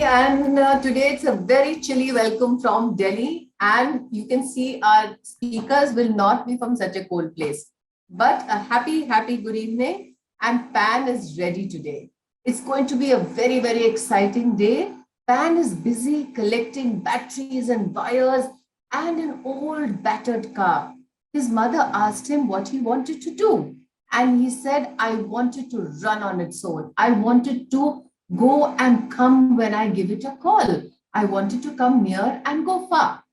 And today it's a very chilly welcome from Delhi. And you can see our speakers will not be from such a cold place. But a happy good evening. And Pan is ready today. It's going to be a very exciting day. Pan is busy collecting batteries and wires and an old battered car. His mother asked him what he wanted to do. And he said, I wanted to run on its own. I wanted to go and come when I give it a call. I wanted to come near and go far.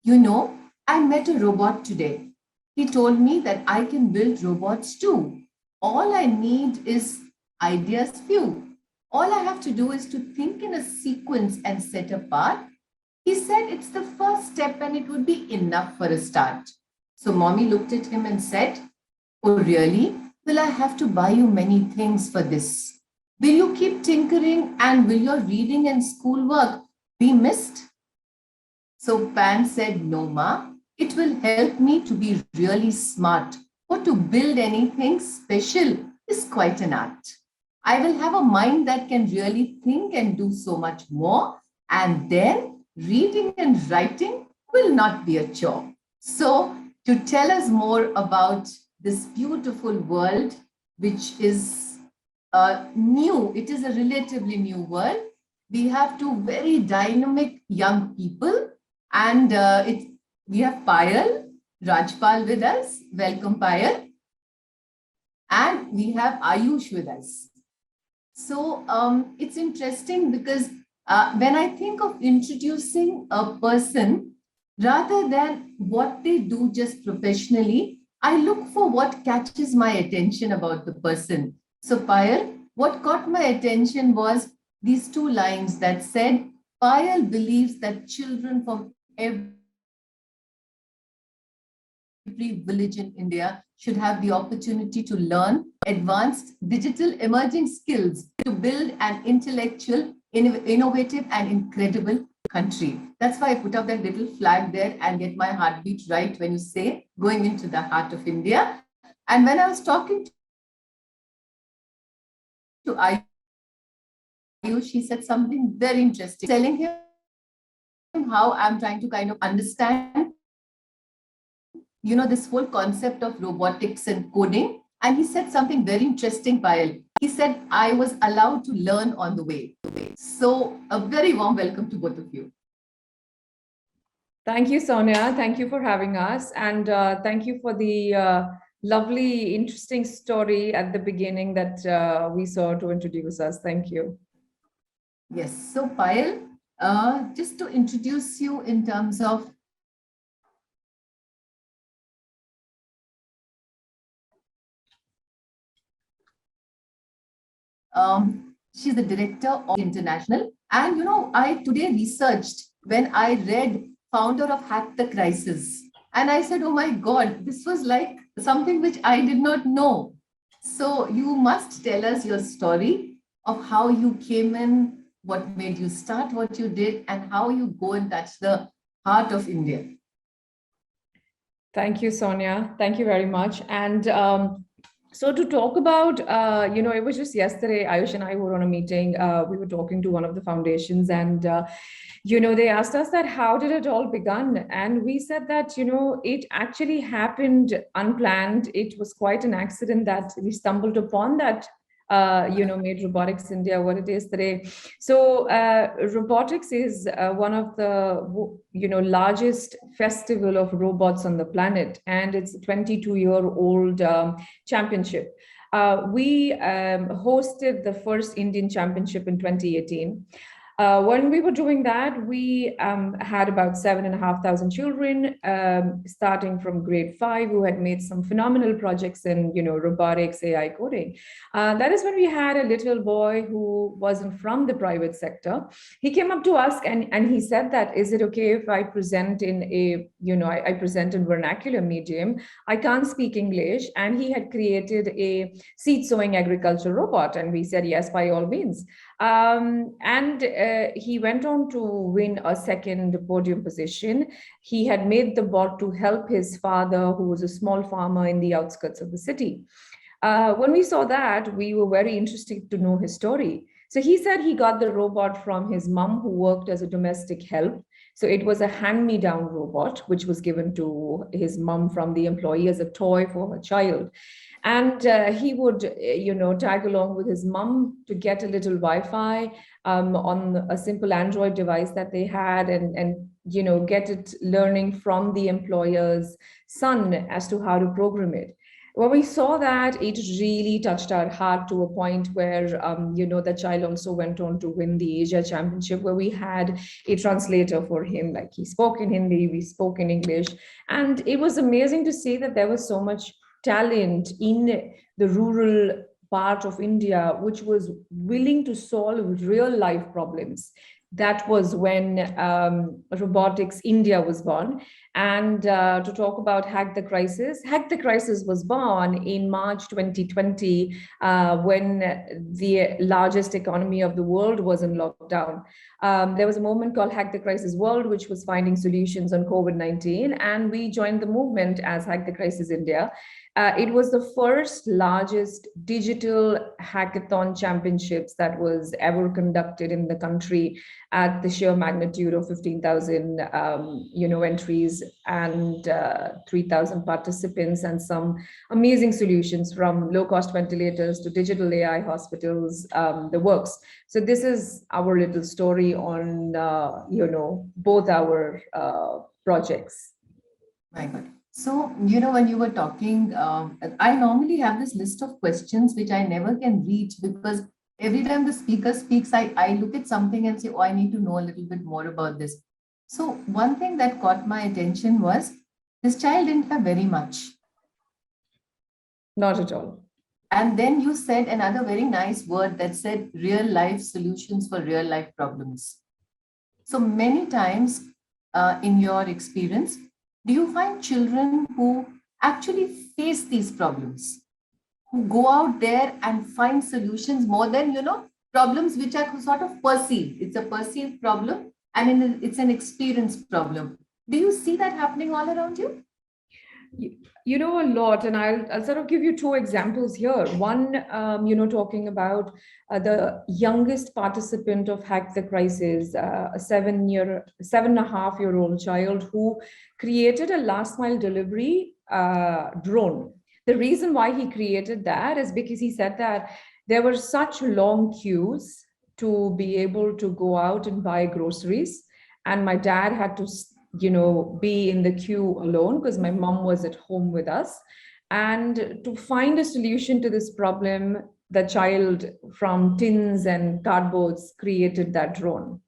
You know, I met a robot today. He told me that I can build robots too. All I need is ideas few. All I have to do is to think in a sequence and set a path. He said it's the first step and it would be enough for a start. So mommy looked at him and said, oh, really? Will I have to buy you many things for this? Will you keep tinkering and will your reading and schoolwork be missed? So Pan said, no, Ma, it will help me to be really smart. For to build anything special is quite an art. I will have a mind that can really think and do so much more. And then reading and writing will not be a chore. So to tell us more about this beautiful world, which is new, it is a relatively new world. We have two very dynamic young people, and we have Payal Rajpal with us. Welcome, Payal. And we have Ayush with us. So it's interesting because when I think of introducing a person, rather than what they do just professionally, I look for what catches my attention about the person. So Payal, what caught my attention was these two lines that said, Payal believes that children from every village in India should have the opportunity to learn advanced digital emerging skills to build an intellectual, innovative and incredible country. That's why I put up that little flag there and get my heartbeat right when you say going into the heart of India. And when I was talking to Ayush, she said something very interesting, telling him how I'm trying to kind of understand, you know, this whole concept of robotics and coding. And he said something very interesting, Payal. He said, I was allowed to learn on the way. So a very warm welcome to both of you. Thank you, Sonia. Thank you for having us. And thank you for the lovely, interesting story at the beginning that we saw to introduce us. Thank you. Yes. So Payal, just to introduce you in terms of she's the director of International. And, you know, I today researched when I read founder of Hack the Crisis. And I said, oh my God, this was like something which I did not know. So you must tell us your story of how you came in, what made you start what you did, and how you go and touch the heart of India. Thank you, Sonia. Thank you very much. And so to talk about, you know, it was just yesterday, Ayush and I were on a meeting. We were talking to one of the foundations and, you know, they asked us that how did it all begun? And we said that, you know, it actually happened unplanned. It was quite an accident that we stumbled upon that you know, made Robotics India what it is today. So Robotics is one of the, you know, largest festival of robots on the planet, and it's a 22-year-old championship. We hosted the first Indian championship in 2018. When we were doing that, we had about 7,500 children starting from grade 5 who had made some phenomenal projects in, you know, robotics, AI coding. That is when we had a little boy who wasn't from the private sector. He came up to us and he said that, is it okay if I present in a, you know, I present in vernacular medium? I can't speak English. And he had created a seed sowing agriculture robot. And we said, yes, by all means. He went on to win a second podium position. He had made the bot to help his father, who was a small farmer in the outskirts of the city. When we saw that, we were very interested to know his story. So he said he got the robot from his mom, who worked as a domestic help. So it was a hand-me-down robot, which was given to his mom from the employee as a toy for her child. And he would, tag along with his mom to get a little Wi-Fi on a simple Android device that they had, and get it learning from the employer's son as to how to program it. When we saw that, it really touched our heart to a point where, the child also went on to win the Asia Championship, where we had a translator for him. Like, he spoke in Hindi, we spoke in English. And it was amazing to see that there was so much talent in the rural part of India, which was willing to solve real life problems. That was when Robotics India was born. And to talk about Hack the Crisis was born in March 2020, when the largest economy of the world was in lockdown. There was a movement called Hack the Crisis World, which was finding solutions on COVID-19. And we joined the movement as Hack the Crisis India. It was the first largest digital hackathon championships that was ever conducted in the country, at the sheer magnitude of 15,000 entries and 3,000 participants, and some amazing solutions, from low-cost ventilators to digital AI hospitals, the works. So this is our little story on both our projects. My God. So, when you were talking, I normally have this list of questions which I never can reach, because every time the speaker speaks, I look at something and say, oh, I need to know a little bit more about this. So one thing that caught my attention was, this child didn't have very much. Not at all. And then you said another very nice word that said real life solutions for real life problems. So many times in your experience, do you find children who actually face these problems, who go out there and find solutions more than, problems which are sort of perceived? It's a perceived problem, and it's an experienced problem. Do you see that happening all around you? A lot, and I'll sort of give you two examples here. One, talking about the youngest participant of Hack the Crisis, a 7.5-year-old child who created a last mile delivery drone. The reason why he created that is because he said that there were such long queues to be able to go out and buy groceries, and my dad had to be in the queue alone because my mom was at home with us. And to find a solution to this problem, the child from tins and cardboards created that drone.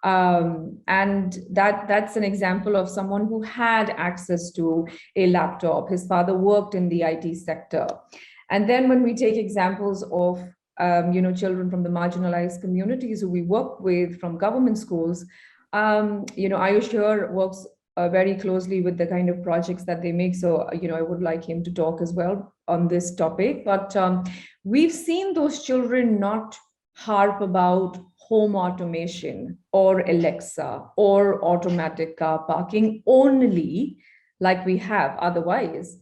And that's an example of someone who had access to a laptop. His father worked in the IT sector. And then when we take examples of children from the marginalized communities who we work with from government schools, Ayush here works very closely with the kind of projects that they make. So, I would like him to talk as well on this topic. But we've seen those children not harp about home automation or Alexa or automatic car parking only, like we have otherwise.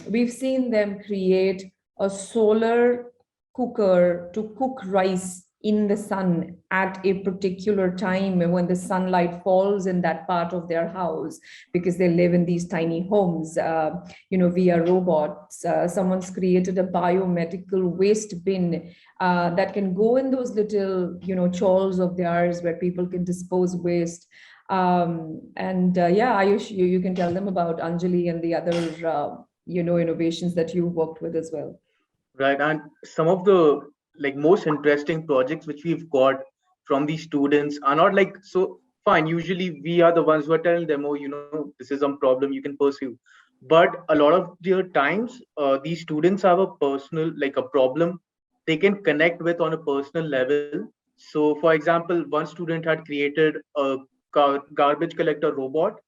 We've seen them create a solar cooker to cook rice in the sun at a particular time when the sunlight falls in that part of their house, because they live in these tiny homes, via robots. Someone's created a biomedical waste bin that can go in those little, chawls of theirs where people can dispose waste. Ayush, you can tell them about Anjali and the other, innovations that you've worked with as well. Right, and some of the most interesting projects which we've got from these students are not so fine. Usually we are the ones who are telling them, oh, this is some problem you can pursue. But a lot of the times, these students have a personal, a problem they can connect with on a personal level. So, for example, one student had created a garbage collector robot,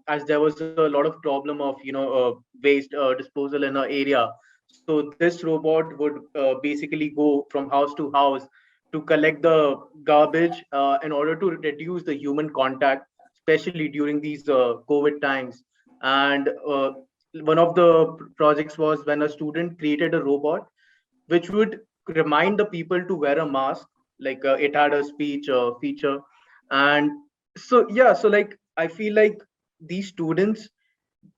as there was a lot of problem of waste disposal in an area. So this robot would basically go from house to house to collect the garbage in order to reduce the human contact, especially during these COVID times. And one of the projects was when a student created a robot which would remind the people to wear a mask. Like it had a speech feature, and so yeah, so like I feel like these students,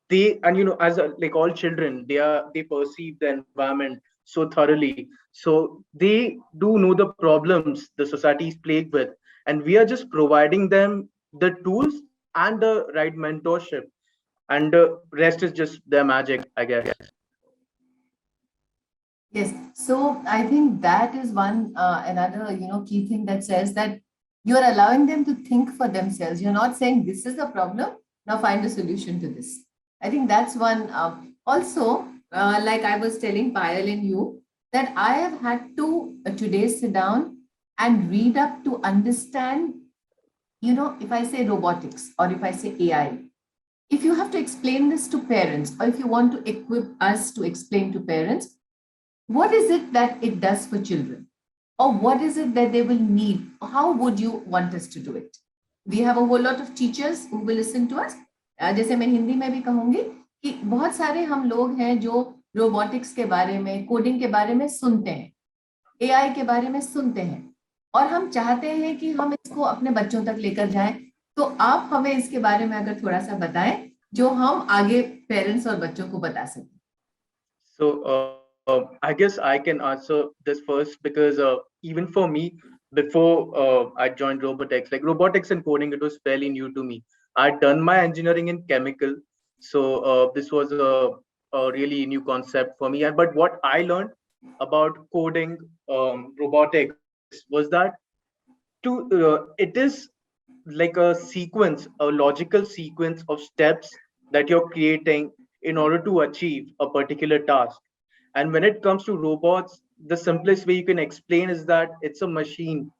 they, and as like all children, they perceive the environment so thoroughly, so they do know the problems the society is plagued with, and we are just providing them the tools and the right mentorship, and the rest is just their magic, I guess. Yes. So I think that is one another key thing that says that you're allowing them to think for themselves. You're not saying this is the problem. Now find a solution to this. I think that's one. Also, like I was telling Payal and you, that I have had to today sit down and read up to understand. If I say robotics or if I say AI, if you have to explain this to parents, or if you want to equip us to explain to parents, what is it that it does for children? Or what is it that they will need? How would you want us to do it? We have a whole lot of teachers who will listen to us. जैसे मैं हिंदी में भी कहूंगी कि बहुत सारे हम लोग हैं जो रोबोटिक्स के बारे में, कोडिंग के बारे में सुनते हैं, एआई के बारे में सुनते हैं, और हम चाहते हैं कि हम इसको अपने बच्चों तक लेकर जाएं. तो आप हमें इसके बारे में अगर थोड़ा सा बताएं जो हम आगे पेरेंट्स और बच्चों को बता सकें. So I guess I can answer this first, because even for me, before I joined robotics, like robotics and coding, it was fairly new to me. I'd done my engineering in chemical, so this was a really new concept for me. And but what I learned about coding, robotics, was that it is like a sequence, a logical sequence of steps that you're creating in order to achieve a particular task. And when it comes to robots, the simplest way you can explain is that it's a machine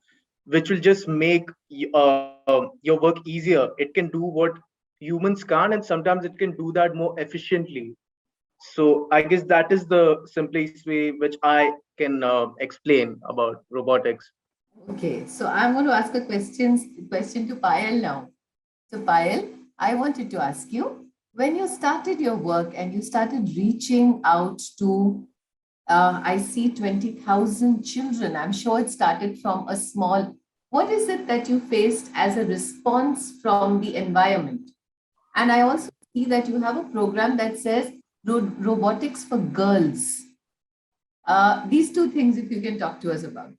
which will just make your work easier. It can do what humans can't, and sometimes it can do that more efficiently. So I guess that is the simplest way which I can explain about robotics. Okay, so I'm going to ask a question to Payal now. So Payal, I wanted to ask you, when you started your work and you started reaching out to, I see 20,000 children. I'm sure it started from a small. What is it that you faced as a response from the environment? And I also see that you have a program that says robotics for girls. These two things, if you can talk to us about.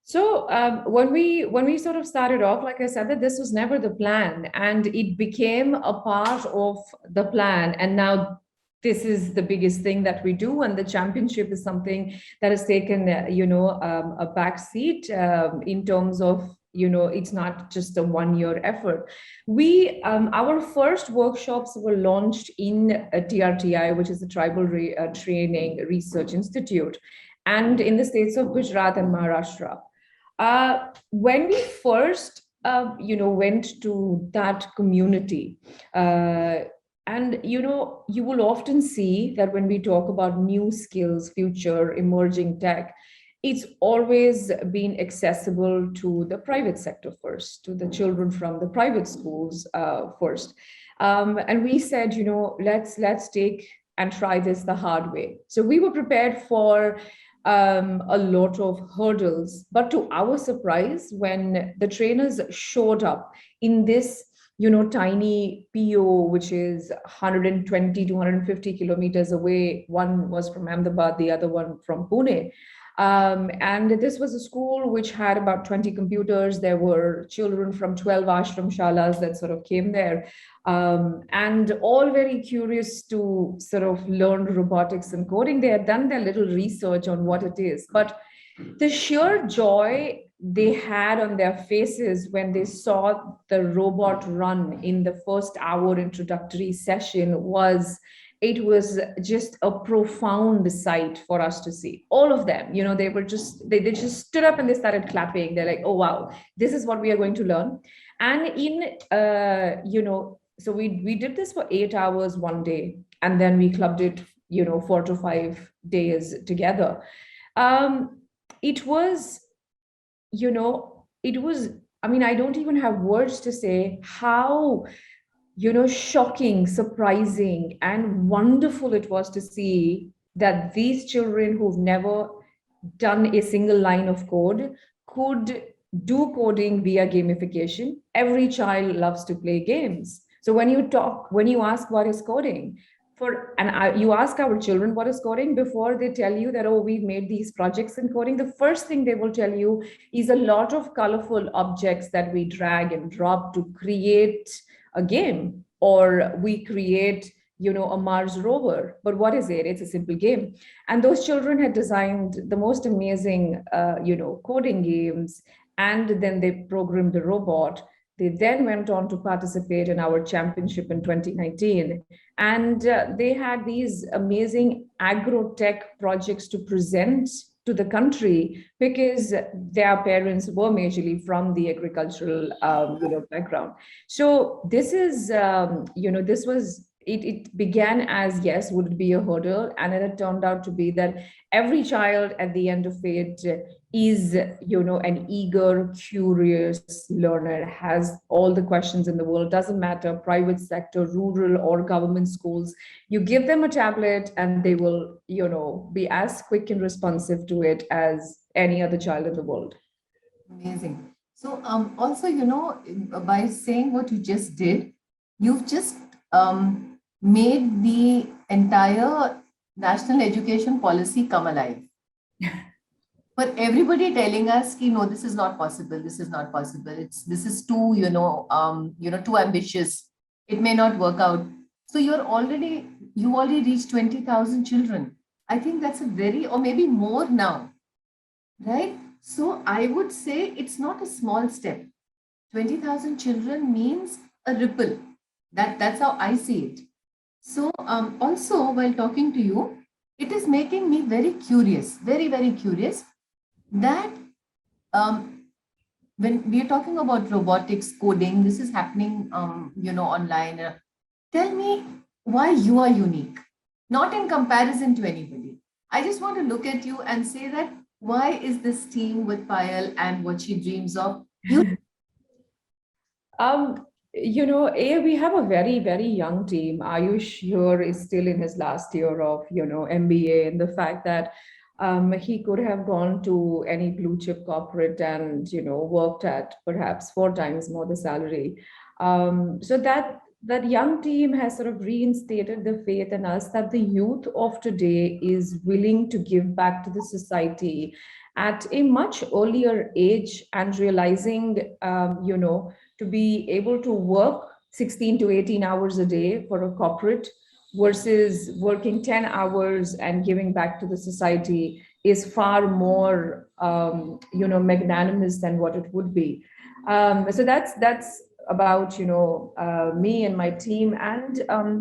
So when we sort of started off, like I said, that this was never the plan, and it became a part of the plan. And now this is the biggest thing that we do, and the championship is something that has taken, a back seat in terms of, it's not just a 1 year effort. We our first workshops were launched in TRTI, which is the Tribal Training Research Institute, and in the states of Gujarat and Maharashtra. When we first, went to that community, and you will often see that when we talk about new skills, future emerging tech, it's always been accessible to the private sector first, to the children from the private schools first. And we said, let's take and try this the hard way. So we were prepared for a lot of hurdles. But to our surprise, when the trainers showed up in this, tiny PO, which is 120 to 150 kilometers away, one was from Ahmedabad, the other one from Pune. And this was a school which had about 20 computers. There were children from 12 ashram shalas that sort of came there, and all very curious to sort of learn robotics and coding. They had done their little research on what it is, but the sheer joy they had on their faces when they saw the robot run in the first hour introductory session was, it was just a profound sight for us to see. All of them, they were just, they just stood up and they started clapping. They're like, oh wow, this is what we are going to learn. And so we did this for 8 hours one day, and then we clubbed it 4 to 5 days together. It was, I mean, I don't even have words to say how shocking, surprising, and wonderful it was to see that these children who've never done a single line of code could do coding via gamification. Every child loves to play games. So when you ask what is coding, you ask our children what is coding before they tell you that, oh, we've made these projects in coding, the first thing they will tell you is a lot of colorful objects that we drag and drop to create a game, or we create, a Mars rover. But what is it? It's a simple game. And those children had designed the most amazing, coding games, and then they programmed the robot. They then went on to participate in our championship in 2019. And they had these amazing agro-tech projects to present to the country, because their parents were majorly from the agricultural, background. So this is, this was, it began as, yes, would it be a hurdle? And it had turned out to be that every child at the end of it is, an eager, curious learner, has all the questions in the world, doesn't matter, private sector, rural or government schools. You give them a tablet and they will, be as quick and responsive to it as any other child in the world. Amazing. So also, by saying what you just did, you've just made the entire national education policy come alive. But everybody telling us, no, this is not possible. This is not possible. This is too, too ambitious. It may not work out. So you already reached 20,000 children. I think that's a very, or maybe more now, right? So I would say it's not a small step. 20,000 children means a ripple. That's how I see it. So also, while talking to you, it is making me very curious, very, very curious, that when we are talking about robotics, coding, this is happening, online. Tell me why you are unique, not in comparison to anybody. I just want to look at you and say that, why is this team with Payal and what she dreams of? We have a very, very young team. Ayush here is still in his last year of, MBA, and the fact that he could have gone to any blue chip corporate and, worked at perhaps 4 times more the salary. So that young team has sort of reinstated the faith in us that the youth of today is willing to give back to the society at a much earlier age, and realizing, to be able to work 16 to 18 hours a day for a corporate versus working 10 hours and giving back to the society is far more, magnanimous than what it would be. So that's about, me and my team, and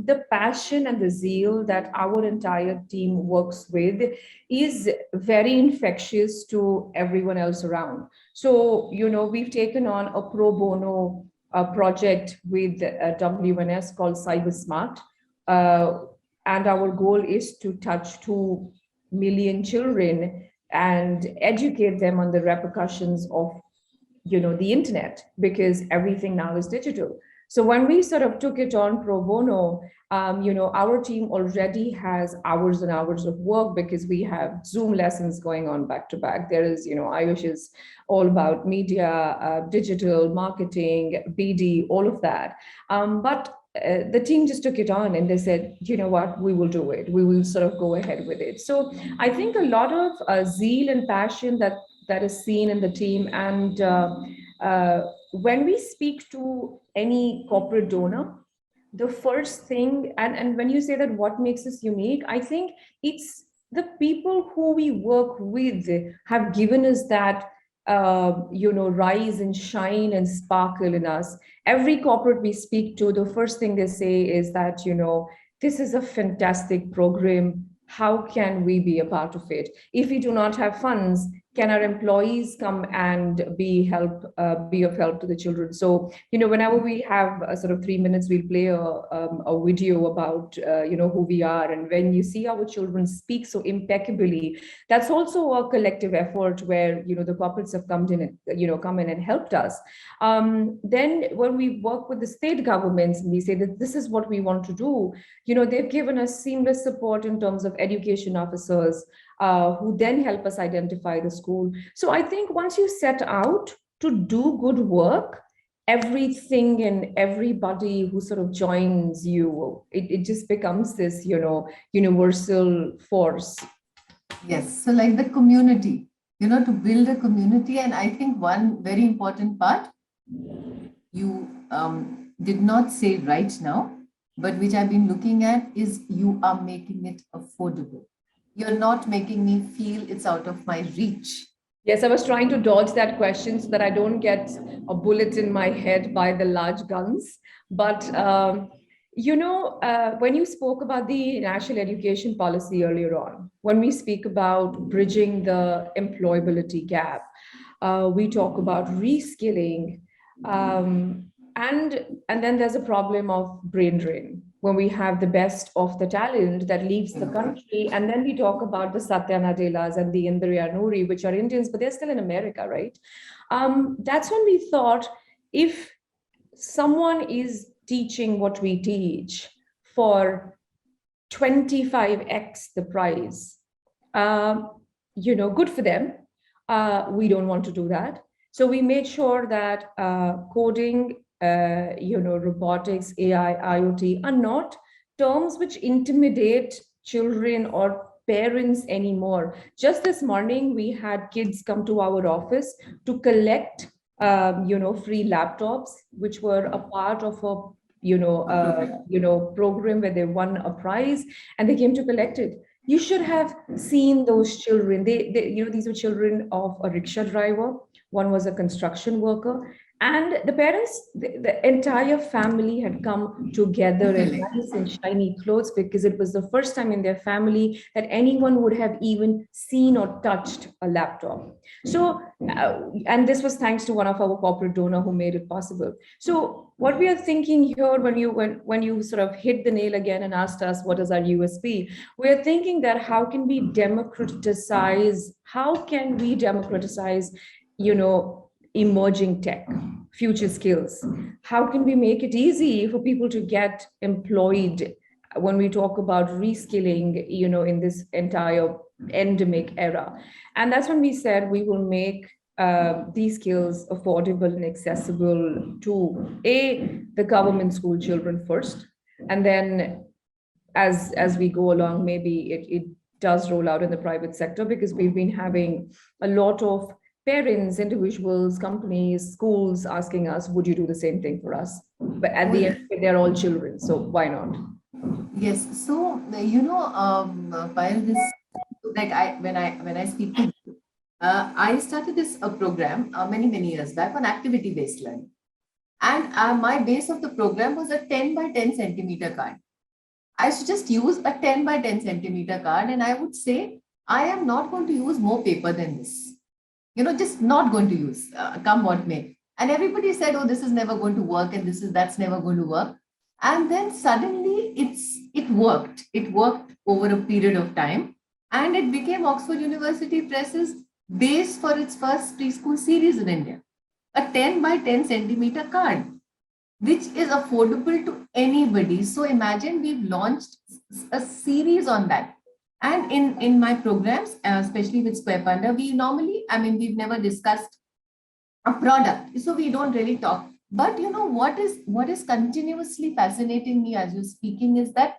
the passion and the zeal that our entire team works with is very infectious to everyone else around. So, we've taken on a pro bono project with WNS called Cyber Smart. And our goal is to touch 2 million children and educate them on the repercussions of, the internet, because everything now is digital. So when we sort of took it on pro bono, our team already has hours and hours of work, because we have Zoom lessons going on back to back. There is, Ayush is all about media, digital marketing, BD, all of that. But the team just took it on and they said, you know what, we will do it. We will sort of go ahead with it. So I think a lot of zeal and passion that is seen in the team. And when we speak to any corporate donor, the first thing, and when you say that what makes us unique, I think it's the people who we work with have given us that rise and shine and sparkle in us. Every corporate we speak to, the first thing they say is that, this is a fantastic program. How can we be a part of it? If we do not have funds, can our employees come and be of help to the children? So, whenever we have sort of 3 minutes, we'll play a video about, who we are. And when you see our children speak so impeccably, that's also a collective effort where, the corporates have come in and helped us. Then when we work with the state governments and we say that this is what we want to do, they've given us seamless support in terms of education officers, who then help us identify the school. So I think once you set out to do good work, everything and everybody who sort of joins you, it just becomes this, universal force. Yes. So like the community, to build a community. And I think one very important part you did not say right now, but which I've been looking at is you are making it affordable. You're not making me feel it's out of my reach. Yes, I was trying to dodge that question so that I don't get a bullet in my head by the large guns. But, when you spoke about the national education policy earlier on, when we speak about bridging the employability gap, we talk about reskilling, and then there's a problem of brain drain when we have the best of the talent that leaves the country. And then we talk about the Satya Nadellas and the Indriya Noori, which are Indians, but they're still in America, right? That's when we thought, if someone is teaching what we teach for 25x the price, good for them. We don't want to do that. So we made sure that coding, robotics, AI, IoT are not terms which intimidate children or parents anymore. Just this morning, we had kids come to our office to collect, free laptops, which were a part of a program where they won a prize, and they came to collect it. You should have seen those children. These were children of a rickshaw driver. One was a construction worker, and the parents, the entire family had come together in nice and shiny clothes, because it was the first time in their family that anyone would have even seen or touched a laptop. So, and this was thanks to one of our corporate donor who made it possible. So what we are thinking here, when you sort of hit the nail again and asked us what is our USP, we're thinking that how can we democratize emerging tech, future skills? How can we make it easy for people to get employed when we talk about reskilling, in this entire endemic era? And that's when we said we will make these skills affordable and accessible to the government school children first, and then as we go along, maybe it does roll out in the private sector, because we've been having a lot of parents, individuals, companies, schools asking us, would you do the same thing for us? But at the end, they're all children, so why not? Yes. So, while this, like when I speak to you, I started this program many years back on activity-based learning. And my base of the program was a 10 by 10 centimeter card. I should just use a 10 by 10 centimeter card, and I would say, I am not going to use more paper than this. Just not going to use, come what may. And everybody said, oh, this is never going to work, and that's never going to work. And then suddenly it worked. It worked over a period of time, and it became Oxford University Press's base for its first preschool series in India. A 10 by 10 centimeter card, which is affordable to anybody. So imagine we've launched a series on that. And in my programs, especially with Square Panda, we've never discussed a product, so we don't really talk. But what is continuously fascinating me as you're speaking is that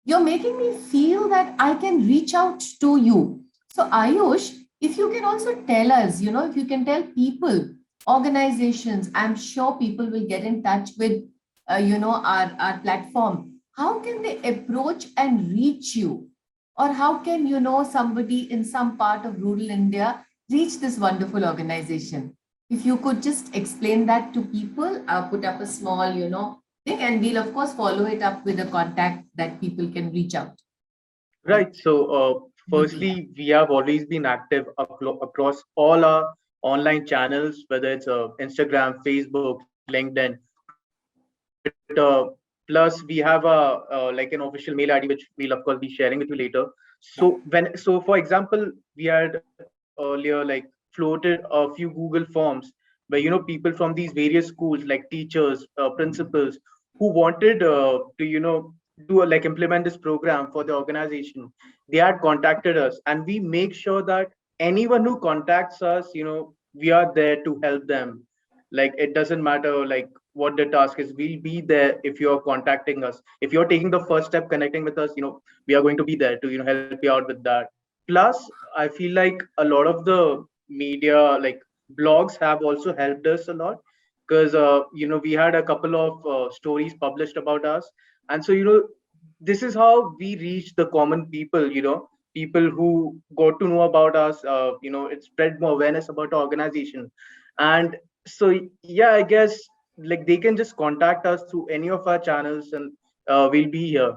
you're making me feel that I can reach out to you. So Ayush, if you can also tell us, if you can tell people, organizations, I'm sure people will get in touch with, our platform. How can they approach and reach you? Or how can, somebody in some part of rural India reach this wonderful organization? If you could just explain that to people, put up a small, thing, and we'll of course follow it up with a contact that people can reach out. Right. So, firstly, we have always been active across all our online channels, whether it's Instagram, Facebook, LinkedIn, Twitter. Plus, we have like an official mail ID, which we'll of course be sharing with you later. So for example, we had earlier like floated a few Google forms where people from these various schools, like teachers, principals, who wanted to do like implement this program for the organization, they had contacted us, and we make sure that anyone who contacts us, we are there to help them. Like it doesn't matter like what the task is, we'll be there. If you're contacting us, if you're taking the first step connecting with us, we are going to be there to help you out with that. Plus I feel like a lot of the media, like blogs, have also helped us a lot, because we had a couple of stories published about us. And so this is how we reach the common people, people who got to know about us. It spread more awareness about our organization. And so yeah, I guess like they can just contact us through any of our channels, and we'll be here.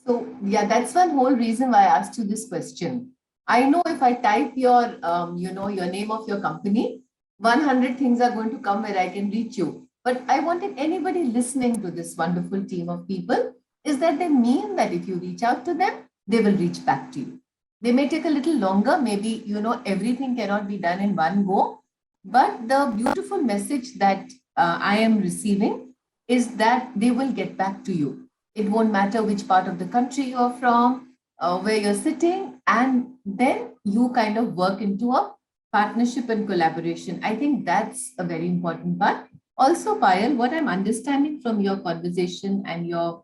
So yeah, that's one whole reason why I asked you this question. I know if I type your, your name of your company, 100 things are going to come where I can reach you. But I wanted anybody listening to this wonderful team of people, is that they mean that if you reach out to them, they will reach back to you. They may take a little longer. Maybe, everything cannot be done in one go. But the beautiful message that I am receiving is that they will get back to you. It won't matter which part of the country you're from, where you're sitting, and then you kind of work into a partnership and collaboration. I think that's a very important part. Also, Payal, what I'm understanding from your conversation and your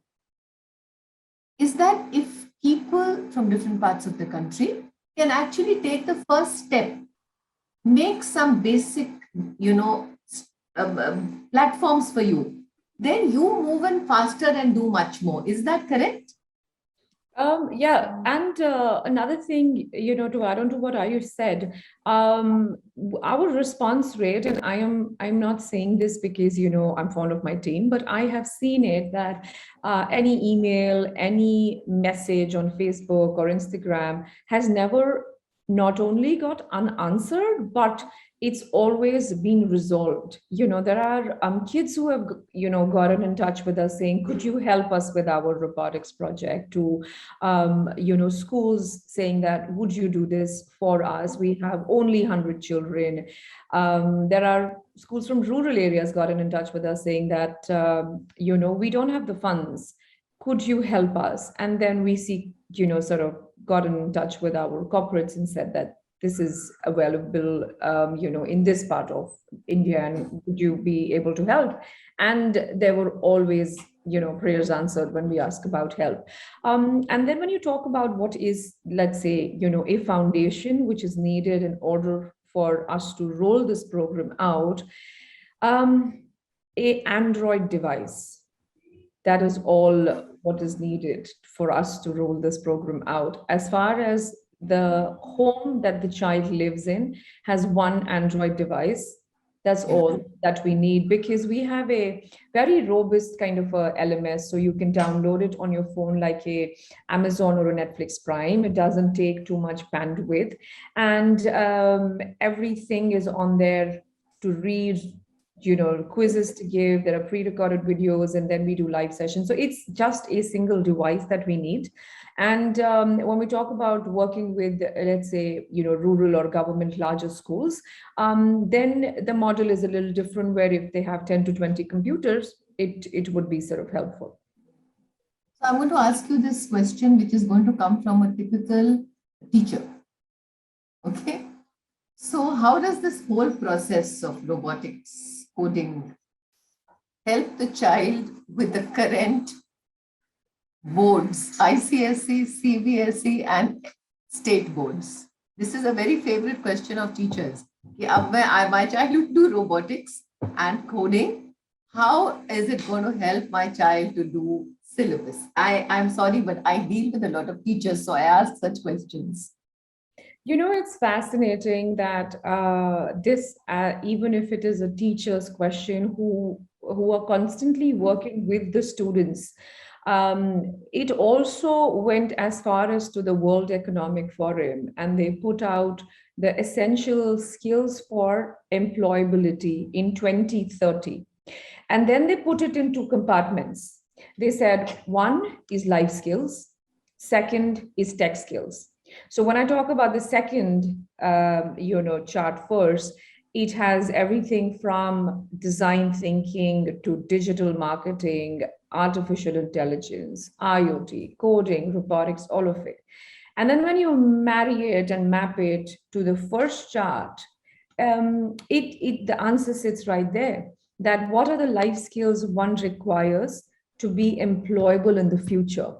is that if people from different parts of the country can actually take the first step, make some basic, platforms for you, then you move in faster and do much more. Is that correct? Yeah, and another thing, to add on to what Ayush said, our response rate, and I'm not saying this because I'm fond of my team, but I have seen it that any email, any message on Facebook or Instagram has never not only got unanswered, but it's always been resolved. There are kids who have gotten in touch with us saying, could you help us with our robotics project, to schools saying that, would you do this for us? We have only 100 children. There are schools from rural areas gotten in touch with us saying that, we don't have the funds. Could you help us? And then we see, sort of gotten in touch with our corporates and said that this is available, in this part of India, and would you be able to help? And there were always, prayers answered when we ask about help. And then when you talk about what is, let's say, a foundation which is needed in order for us to roll this program out, a Android device. That is all what is needed for us to roll this program out. As far as the home that the child lives in has one Android device, that's all that we need, because we have a very robust kind of a LMS. So you can download it on your phone like a Amazon or a Netflix Prime. It doesn't take too much bandwidth. And everything is on there to read, quizzes to give. There are pre-recorded videos, and then we do live sessions. So it's just a single device that we need. And when we talk about working with, let's say, rural or government larger schools, then the model is a little different, where if they have 10 to 20 computers, it would be sort of helpful. So I'm going to ask you this question, which is going to come from a typical teacher. Okay. So how does this whole process of robotics coding help the child with the current boards, ICSE, CBSE, and state boards? This is a very favorite question of teachers. My child would do robotics and coding. How is it going to help my child to do syllabus? I'm sorry, but I deal with a lot of teachers, so I ask such questions. It's fascinating that this, even if it is a teacher's question who are constantly working with the students, it also went as far as to the World Economic Forum, and they put out the essential skills for employability in 2030. And then they put it into compartments. They said one is life skills, second is tech skills. So when I talk about the second, chart first, it has everything from design thinking to digital marketing, artificial intelligence, IoT, coding, robotics, all of it. And then when you marry it and map it to the first chart, the answer sits right there. That what are the life skills one requires to be employable in the future?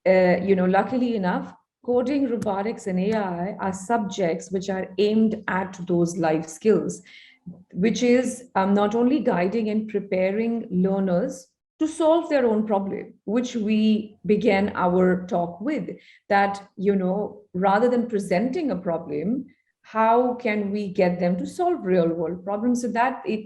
Luckily enough, coding, robotics, and AI are subjects which are aimed at those life skills, which is not only guiding and preparing learners to solve their own problem, which we began our talk with, that, rather than presenting a problem, how can we get them to solve real world problems? So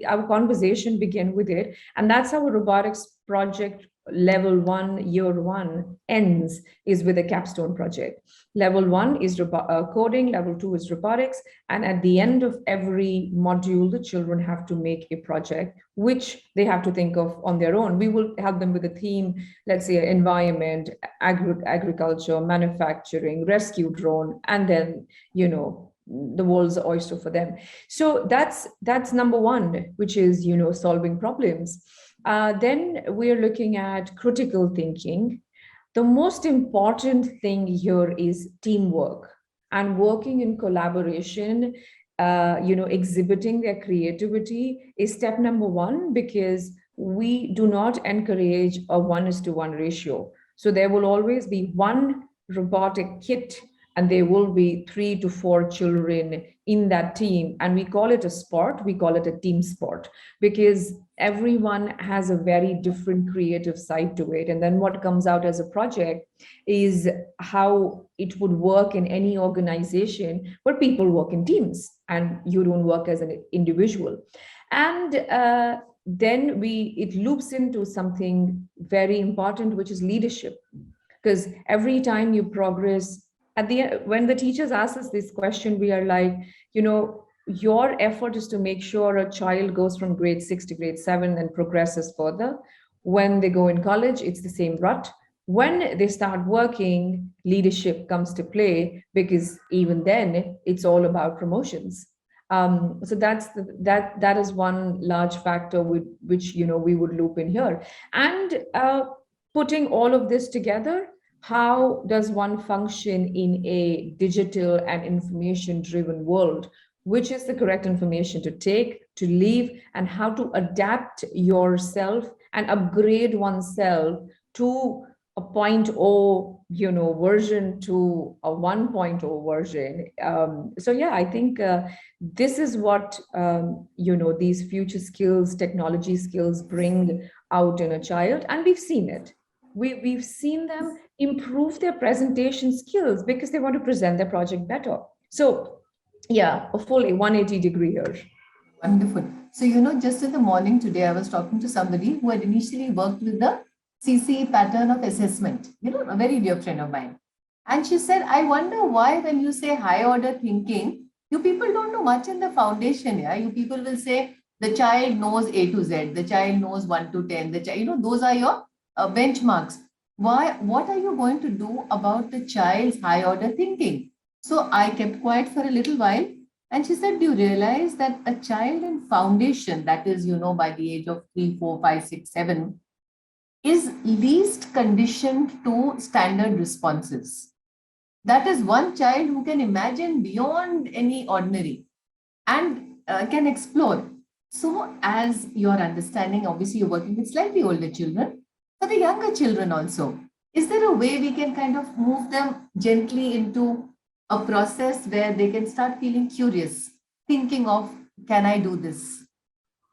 our conversation began with it. And that's how a robotics project level 1, year 1 ends, is with a capstone project. Level 1 is coding, level 2 is robotics. And at the end of every module, the children have to make a project, which they have to think of on their own. We will help them with a theme, let's say environment, agriculture, manufacturing, rescue drone, and then, the world's oyster for them. So that's number 1, which is, solving problems. Then we're looking at critical thinking. The most important thing here is teamwork and working in collaboration. Exhibiting their creativity is step number 1, because we do not encourage a 1:1 ratio. So there will always be one robotic kit, and there will be 3 to 4 children in that team. And we call it a sport, we call it a team sport, because everyone has a very different creative side to it. And then what comes out as a project is how it would work in any organization where people work in teams and you don't work as an individual. And then it loops into something very important, which is leadership. Because every time you progress, when the teachers ask us this question, we are like, your effort is to make sure a child goes from grade 6 to grade 7 and progresses further. When they go in college, it's the same rut. When they start working, leadership comes to play, because even then it's all about promotions. So that is one large factor which we would loop in here. And putting all of this together, how does one function in a digital and information driven world? Which is the correct information to take, to leave, and how to adapt yourself and upgrade oneself to a 0.0 version to a 1.0 version. I think this is what these future skills, technology skills bring out in a child, and we've seen it. We've seen them improve their presentation skills because they want to present their project better. So yeah, a full 180 degree here. Wonderful. So, just in the morning today, I was talking to somebody who had initially worked with the CC pattern of assessment, a very dear friend of mine. And she said, I wonder why when you say high order thinking, you people don't know much in the foundation. Yeah, you people will say the child knows A to Z, the child knows 1 to 10, the child, those are your benchmarks. What are you going to do about the child's high order thinking? So I kept quiet for a little while, and she said, do you realize that a child in foundation, that is, by the age of 3, 4, 5, 6, 7, is least conditioned to standard responses? That is one child who can imagine beyond any ordinary and can explore. So as your understanding, obviously you're working with slightly older children, for the younger children also, is there a way we can kind of move them gently into a process where they can start feeling curious, thinking of, can I do this?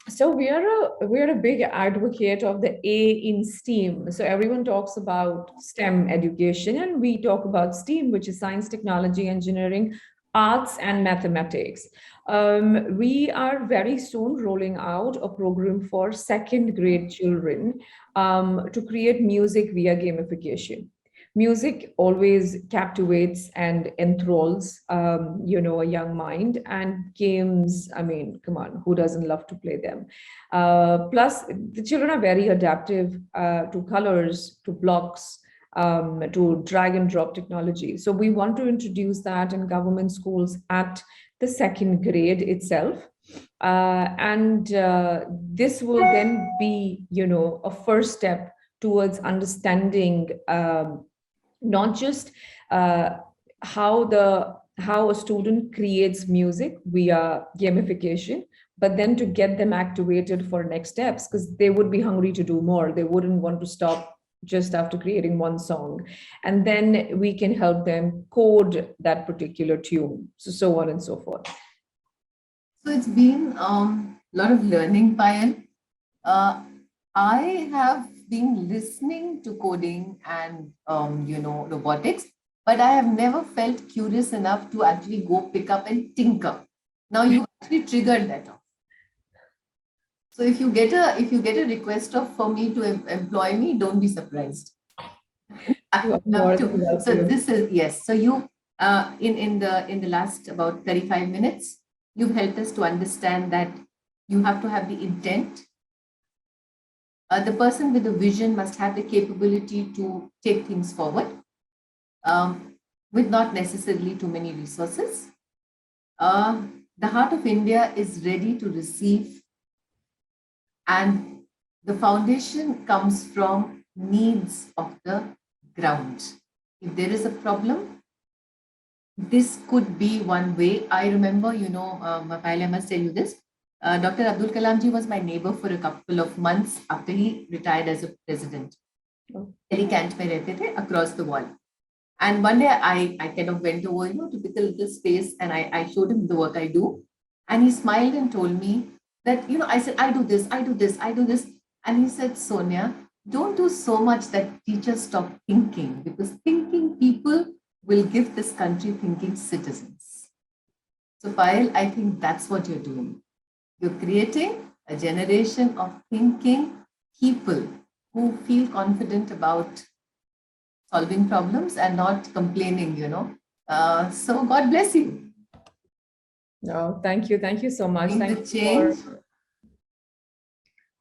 So we are a big advocate of the A in STEAM. So everyone talks about STEM education, and we talk about STEAM, which is science, technology, engineering, arts, and mathematics. We are very soon rolling out a program for second grade children to create music via gamification. Music always captivates and enthralls, a young mind, and games, I mean, come on, who doesn't love to play them? Plus, the children are very adaptive to colors, to blocks, to drag and drop technology. So we want to introduce that in government schools at the second grade itself. And this will then be, a first step towards understanding not just uh, how a student creates music via gamification, but then to get them activated for next steps, because they would be hungry to do more. They wouldn't want to stop just after creating one song. And then we can help them code that particular tune, so on and so forth. So it's been a lot of learning, Payal. Uh, I have been listening to coding and robotics, but I have never felt curious enough to actually go pick up and tinker. Now you actually triggered that off. So if you get a request for me to employ me, don't be surprised. I would love to. So this is yes. So you in the last about 35 minutes, you've helped us to understand that you have to have the intent. The person with the vision must have the capability to take things forward with not necessarily too many resources. The heart of India is ready to receive, and the foundation comes from needs of the ground. If there is a problem, this could be one way. I remember, Payal, I must tell you this. Dr. Abdul Kalam ji was my neighbor for a couple of months after he retired as a president. Delhi Cant mein rehte the across the wall. And one day I kind of went over, typical little space, and I showed him the work I do. And he smiled and told me that, I said, I do this, I do this, I do this. And he said, Sonia, don't do so much that teachers stop thinking, because thinking people will give this country thinking citizens. So Payal, I think that's what you're doing. You're creating a generation of thinking people who feel confident about solving problems and not complaining, So God bless you. No, thank you. Thank you so much. Bring Thank the change.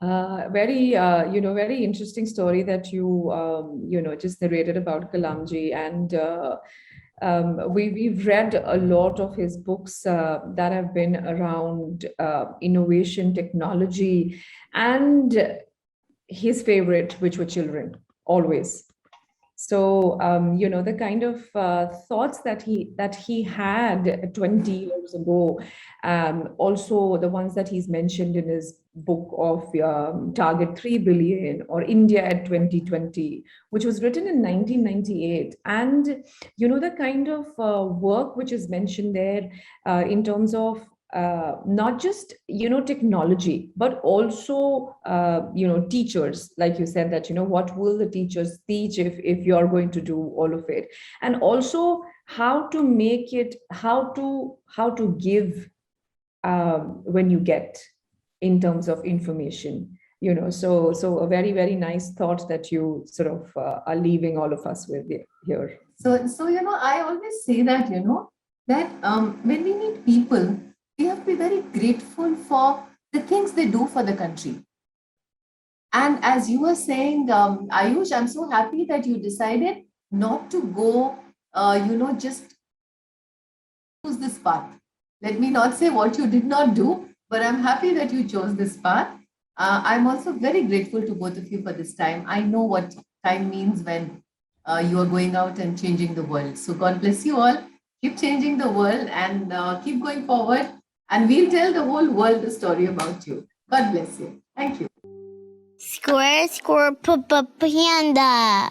Very interesting story that you, just narrated about Kalamji. And we've read a lot of his books that have been around innovation, technology, and his favorite, which were children, always. So the kind of thoughts that he had 20 years ago, also the ones that he's mentioned in his book of Target 3 billion or India at 2020, which was written in 1998, and the kind of work which is mentioned there in terms of not just technology, but also teachers, like you said, that what will the teachers teach if you're going to do all of it, and also how to make it, how to give when you get, in terms of information, so a very, very nice thought that you sort of are leaving all of us with here. So I always say that that when we meet people, we have to be very grateful for the things they do for the country. And as you were saying, Ayush, I'm so happy that you decided not to go, just choose this path. Let me not say what you did not do, but I'm happy that you chose this path. I'm also very grateful to both of you for this time. I know what time means when you are going out and changing the world. So God bless you all. Keep changing the world and keep going forward. And we'll tell the whole world the story about you. God bless you. Thank you. Square Panda.